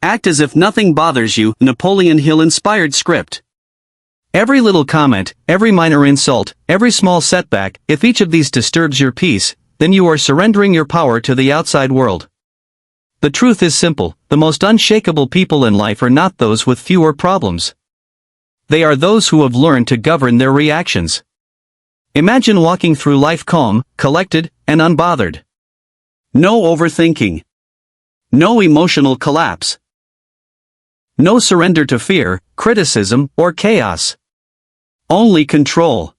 Act as if nothing bothers you. Napoleon Hill-inspired script. Every little comment, every minor insult, every small setback, if each of these disturbs your peace, then you are surrendering your power to the outside world. The truth is simple: the most unshakable people in life are not those with fewer problems. They are those who have learned to govern their reactions. Imagine walking through life calm, collected, and unbothered. No overthinking. No emotional collapse. No surrender to fear, criticism, or chaos. Only control.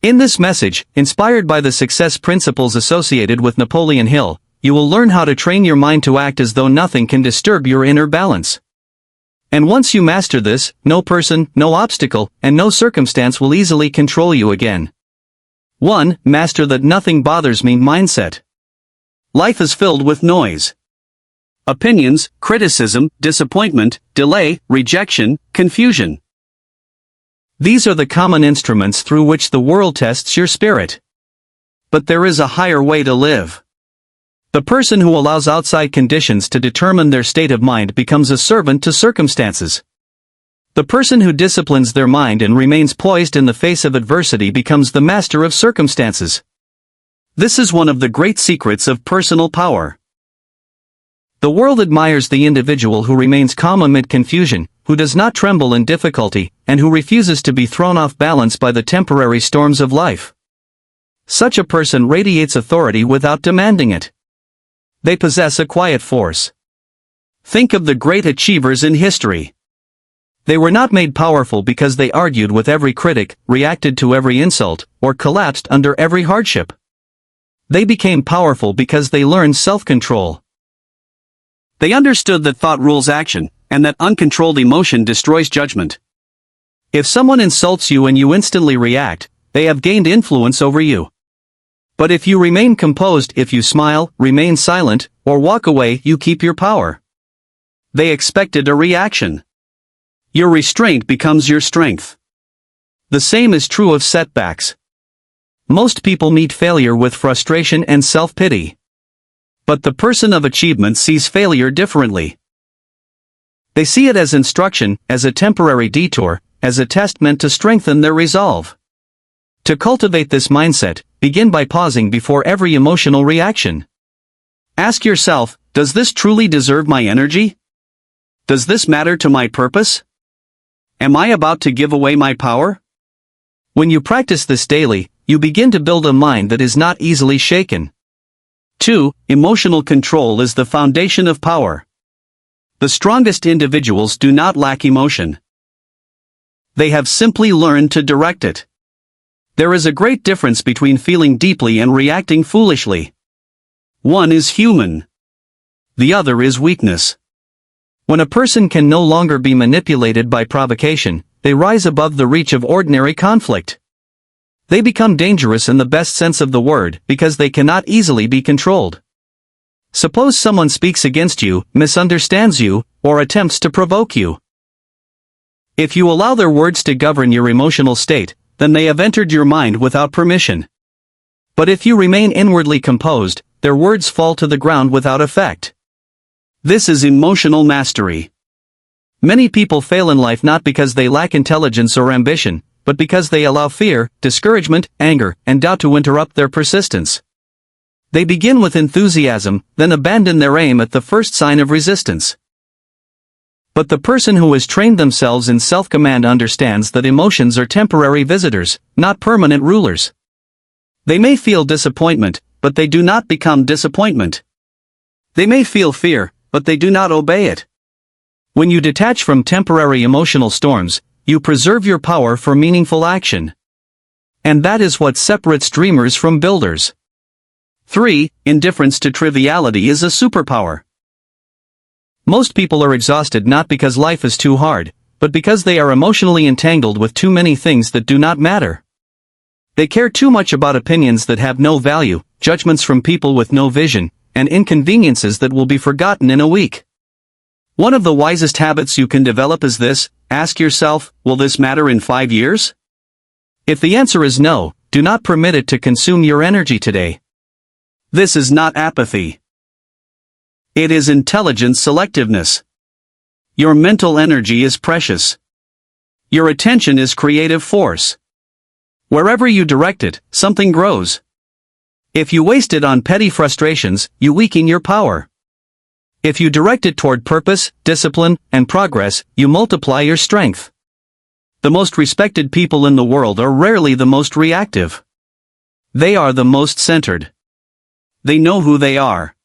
In this message, inspired by the success principles associated with Napoleon Hill, you will learn how to train your mind to act as though nothing can disturb your inner balance. And once you master this, no person, no obstacle, and no circumstance will easily control you again. 1. Master that nothing bothers me mindset. Life is filled with noise. Opinions, criticism, disappointment, delay, rejection, confusion. These are the common instruments through which the world tests your spirit. But there is a higher way to live. The person who allows outside conditions to determine their state of mind becomes a servant to circumstances. The person who disciplines their mind and remains poised in the face of adversity becomes the master of circumstances. This is one of the great secrets of personal power. The world admires the individual who remains calm amid confusion, who does not tremble in difficulty, and who refuses to be thrown off balance by the temporary storms of life. Such a person radiates authority without demanding it. They possess a quiet force. Think of the great achievers in history. They were not made powerful because they argued with every critic, reacted to every insult, or collapsed under every hardship. They became powerful because they learned self-control. They understood that thought rules action, and that uncontrolled emotion destroys judgment. If someone insults you and you instantly react, they have gained influence over you. But if you remain composed, if you smile, remain silent, or walk away, you keep your power. They expected a reaction. Your restraint becomes your strength. The same is true of setbacks. Most people meet failure with frustration and self-pity. But the person of achievement sees failure differently. They see it as instruction, as a temporary detour, as a test meant to strengthen their resolve. To cultivate this mindset, begin by pausing before every emotional reaction. Ask yourself, does this truly deserve my energy? Does this matter to my purpose? Am I about to give away my power? When you practice this daily, you begin to build a mind that is not easily shaken. 2. Emotional control is the foundation of power. The strongest individuals do not lack emotion. They have simply learned to direct it. There is a great difference between feeling deeply and reacting foolishly. One is human. The other is weakness. When a person can no longer be manipulated by provocation, they rise above the reach of ordinary conflict. They become dangerous in the best sense of the word because they cannot easily be controlled. Suppose someone speaks against you, misunderstands you, or attempts to provoke you. If you allow their words to govern your emotional state, then they have entered your mind without permission. But if you remain inwardly composed, their words fall to the ground without effect. This is emotional mastery. Many people fail in life not because they lack intelligence or ambition, but because they allow fear, discouragement, anger, and doubt to interrupt their persistence. They begin with enthusiasm, then abandon their aim at the first sign of resistance. But the person who has trained themselves in self-command understands that emotions are temporary visitors, not permanent rulers. They may feel disappointment, but they do not become disappointment. They may feel fear, but they do not obey it. When you detach from temporary emotional storms, you preserve your power for meaningful action. And that is what separates dreamers from builders. 3. Indifference to triviality is a superpower. Most people are exhausted not because life is too hard, but because they are emotionally entangled with too many things that do not matter. They care too much about opinions that have no value, judgments from people with no vision, and inconveniences that will be forgotten in a week. One of the wisest habits you can develop is this: ask yourself, will this matter in 5 years? If the answer is no, do not permit it to consume your energy today. This is not apathy. It is intelligent selectiveness. Your mental energy is precious. Your attention is creative force. Wherever you direct it, something grows. If you waste it on petty frustrations, you weaken your power. If you direct it toward purpose, discipline, and progress, you multiply your strength. The most respected people in the world are rarely the most reactive. They are the most centered. They know who they are.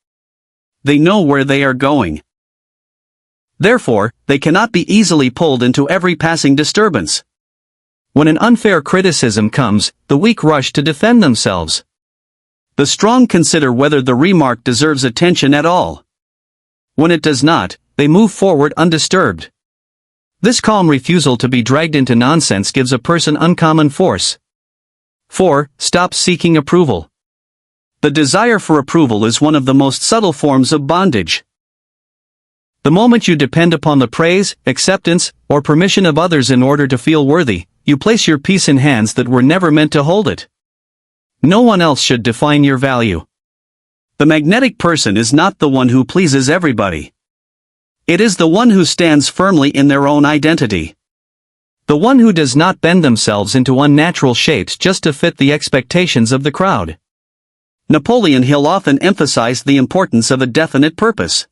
They know where they are going. Therefore, they cannot be easily pulled into every passing disturbance. When an unfair criticism comes, the weak rush to defend themselves. The strong consider whether the remark deserves attention at all. When it does not, they move forward undisturbed. This calm refusal to be dragged into nonsense gives a person uncommon force. 4. Stop seeking approval. The desire for approval is one of the most subtle forms of bondage. The moment you depend upon the praise, acceptance, or permission of others in order to feel worthy, you place your peace in hands that were never meant to hold it. No one else should define your value. The magnetic person is not the one who pleases everybody. It is the one who stands firmly in their own identity. The one who does not bend themselves into unnatural shapes just to fit the expectations of the crowd. Napoleon Hill often emphasized the importance of a definite purpose.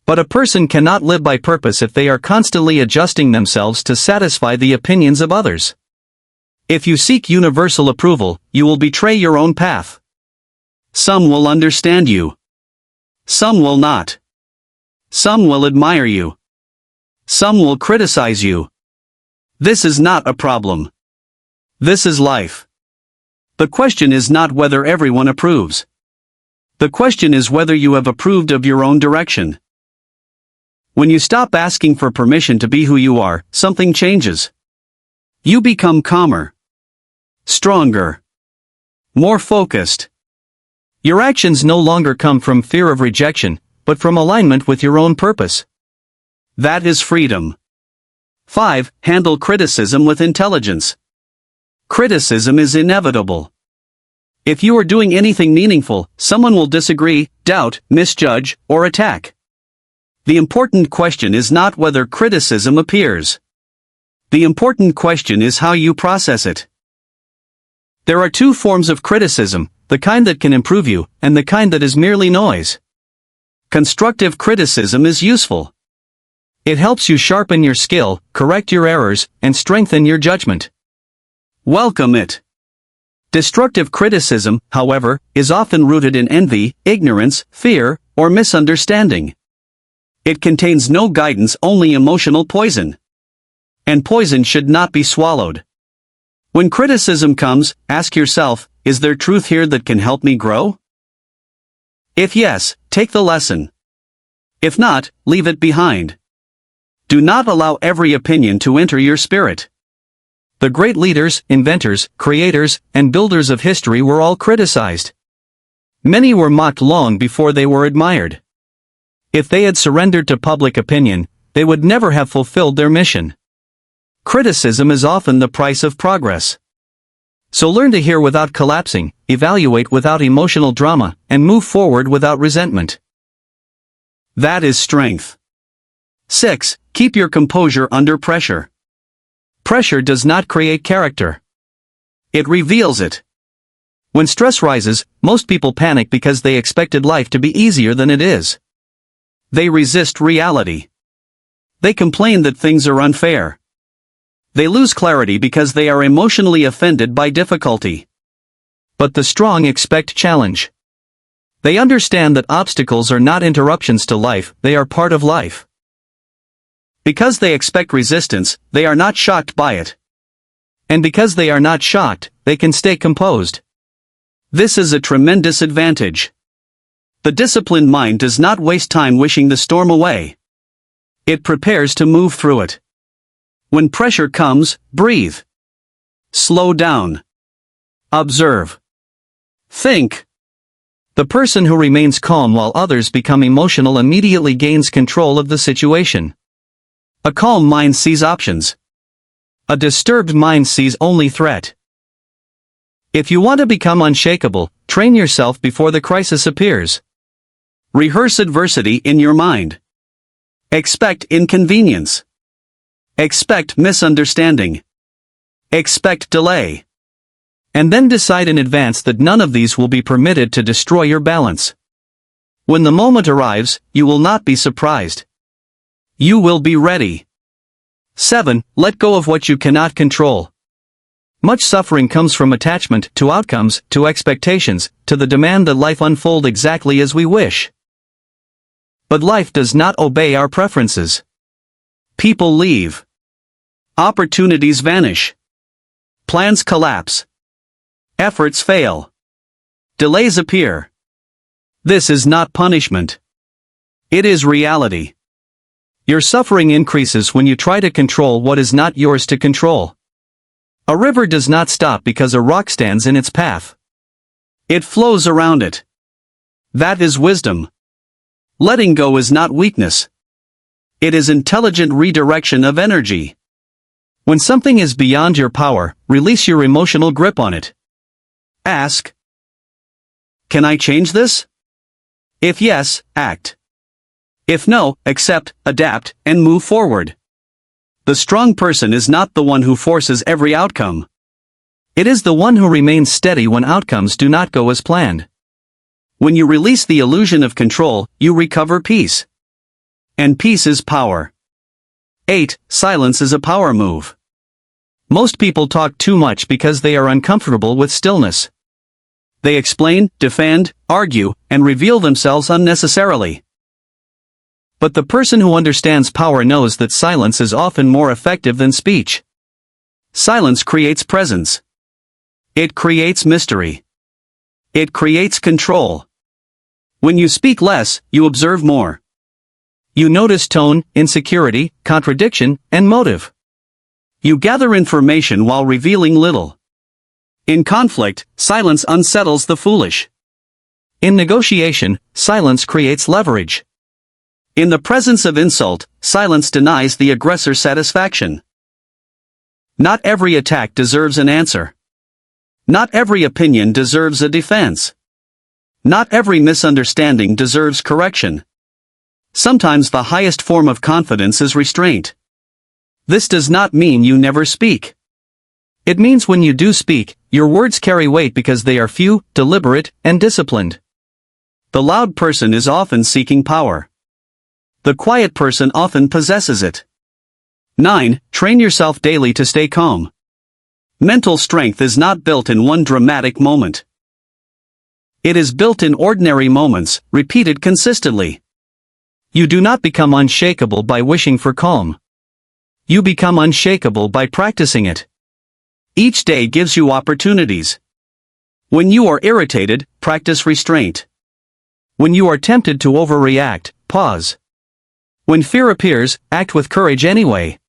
But a person cannot live by purpose if they are constantly adjusting themselves to satisfy the opinions of others. If you seek universal approval, you will betray your own path. Some will understand you. Some will not. Some will admire you. Some will criticize you. This is not a problem. This is life. The question is not whether everyone approves. The question is whether you have approved of your own direction. When you stop asking for permission to be who you are, something changes. You become calmer, stronger, more focused. Your actions no longer come from fear of rejection, but from alignment with your own purpose. That is freedom. 5. Handle criticism with intelligence. Criticism is inevitable. If you are doing anything meaningful, someone will disagree, doubt, misjudge, or attack. The important question is not whether criticism appears. The important question is how you process it. There are two forms of criticism, the kind that can improve you, and the kind that is merely noise. Constructive criticism is useful. It helps you sharpen your skill, correct your errors, and strengthen your judgment. Welcome it. Destructive criticism, however, is often rooted in envy, ignorance, fear, or misunderstanding. It contains no guidance, only emotional poison. And poison should not be swallowed. When criticism comes, ask yourself, is there truth here that can help me grow? If yes, take the lesson. If not, leave it behind. Do not allow every opinion to enter your spirit. The great leaders, inventors, creators, and builders of history were all criticized. Many were mocked long before they were admired. If they had surrendered to public opinion, they would never have fulfilled their mission. Criticism is often the price of progress. So learn to hear without collapsing, evaluate without emotional drama, and move forward without resentment. That is strength. 6. Keep your composure under pressure. Pressure does not create character. It reveals it. When stress rises, most people panic because they expected life to be easier than it is. They resist reality. They complain that things are unfair. They lose clarity because they are emotionally offended by difficulty. But the strong expect challenge. They understand that obstacles are not interruptions to life, they are part of life. Because they expect resistance, they are not shocked by it. And because they are not shocked, they can stay composed. This is a tremendous advantage. The disciplined mind does not waste time wishing the storm away. It prepares to move through it. When pressure comes, breathe. Slow down. Observe. Think. The person who remains calm while others become emotional immediately gains control of the situation. A calm mind sees options. A disturbed mind sees only threat. If you want to become unshakable, train yourself before the crisis appears. Rehearse adversity in your mind. Expect inconvenience. Expect misunderstanding. Expect delay. And then decide in advance that none of these will be permitted to destroy your balance. When the moment arrives, you will not be surprised. You will be ready. 7. Let go of what you cannot control. Much suffering comes from attachment to outcomes, to expectations, to the demand that life unfold exactly as we wish. But life does not obey our preferences. People leave. Opportunities vanish. Plans collapse. Efforts fail. Delays appear. This is not punishment. It is reality. Your suffering increases when you try to control what is not yours to control. A river does not stop because a rock stands in its path. It flows around it. That is wisdom. Letting go is not weakness. It is intelligent redirection of energy. When something is beyond your power, release your emotional grip on it. Ask, can I change this? If yes, act. If no, accept, adapt, and move forward. The strong person is not the one who forces every outcome. It is the one who remains steady when outcomes do not go as planned. When you release the illusion of control, you recover peace. And peace is power. 8. Silence is a power move. Most people talk too much because they are uncomfortable with stillness. They explain, defend, argue, and reveal themselves unnecessarily. But the person who understands power knows that silence is often more effective than speech. Silence creates presence. It creates mystery. It creates control. When you speak less, you observe more. You notice tone, insecurity, contradiction, and motive. You gather information while revealing little. In conflict, silence unsettles the foolish. In negotiation, silence creates leverage. In the presence of insult, silence denies the aggressor satisfaction. Not every attack deserves an answer. Not every opinion deserves a defense. Not every misunderstanding deserves correction. Sometimes the highest form of confidence is restraint. This does not mean you never speak. It means when you do speak, your words carry weight because they are few, deliberate, and disciplined. The loud person is often seeking power. The quiet person often possesses it. 9. Train yourself daily to stay calm. Mental strength is not built in one dramatic moment. It is built in ordinary moments, repeated consistently. You do not become unshakable by wishing for calm. You become unshakable by practicing it. Each day gives you opportunities. When you are irritated, practice restraint. When you are tempted to overreact, pause. When fear appears, act with courage anyway.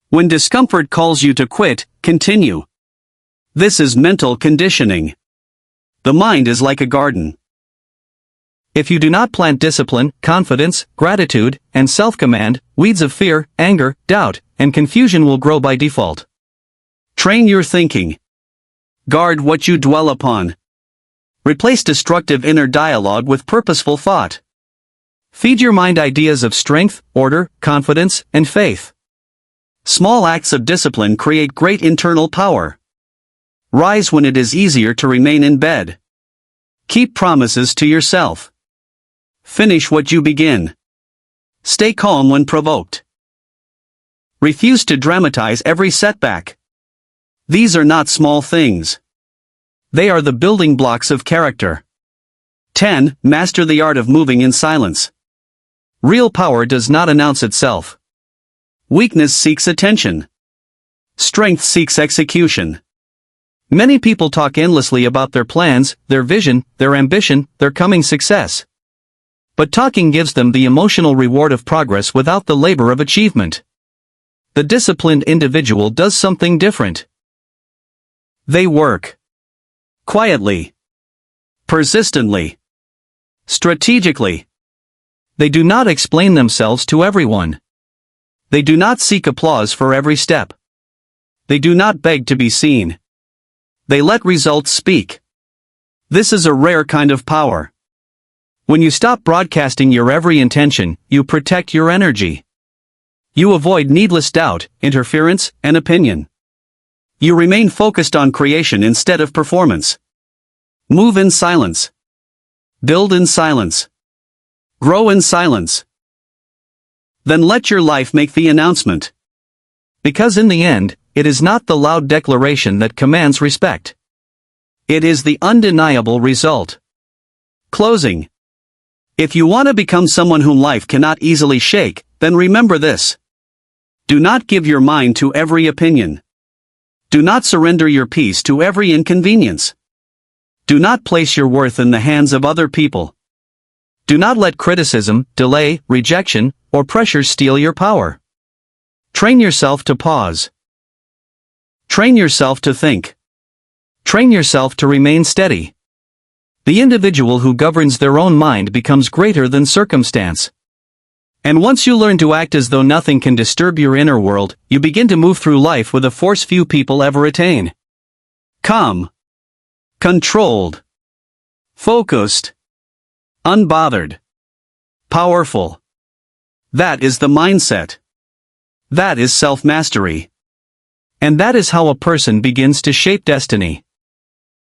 When discomfort calls you to quit, continue. This is mental conditioning. The mind is like a garden. If you do not plant discipline, confidence, gratitude, and self-command, weeds of fear, anger, doubt, and confusion will grow by default. Train your thinking. Guard what you dwell upon. Replace destructive inner dialogue with purposeful thought. Feed your mind ideas of strength, order, confidence, and faith. Small acts of discipline create great internal power. Rise when it is easier to remain in bed. Keep promises to yourself. Finish what you begin. Stay calm when provoked. Refuse to dramatize every setback. These are not small things. They are the building blocks of character. 10. Master the art of moving in silence. Real power does not announce itself. Weakness seeks attention. Strength seeks execution. Many people talk endlessly about their plans, their vision, their ambition, their coming success. But talking gives them the emotional reward of progress without the labor of achievement. The disciplined individual does something different. They work. Quietly. Persistently. Strategically. They do not explain themselves to everyone. They do not seek applause for every step. They do not beg to be seen. They let results speak. This is a rare kind of power. When you stop broadcasting your every intention, you protect your energy. You avoid needless doubt, interference, and opinion. You remain focused on creation instead of performance. Move in silence. Build in silence. Grow in silence. Then let your life make the announcement. Because in the end, it is not the loud declaration that commands respect. It is the undeniable result. Closing. If you want to become someone whom life cannot easily shake, then remember this. Do not give your mind to every opinion. Do not surrender your peace to every inconvenience. Do not place your worth in the hands of other people. Do not let criticism, delay, rejection, or pressure steal your power. Train yourself to pause. Train yourself to think. Train yourself to remain steady. The individual who governs their own mind becomes greater than circumstance. And once you learn to act as though nothing can disturb your inner world, you begin to move through life with a force few people ever attain. Calm. Controlled. Focused. Unbothered. Powerful. That is the mindset. That is self-mastery. And that is how a person begins to shape destiny.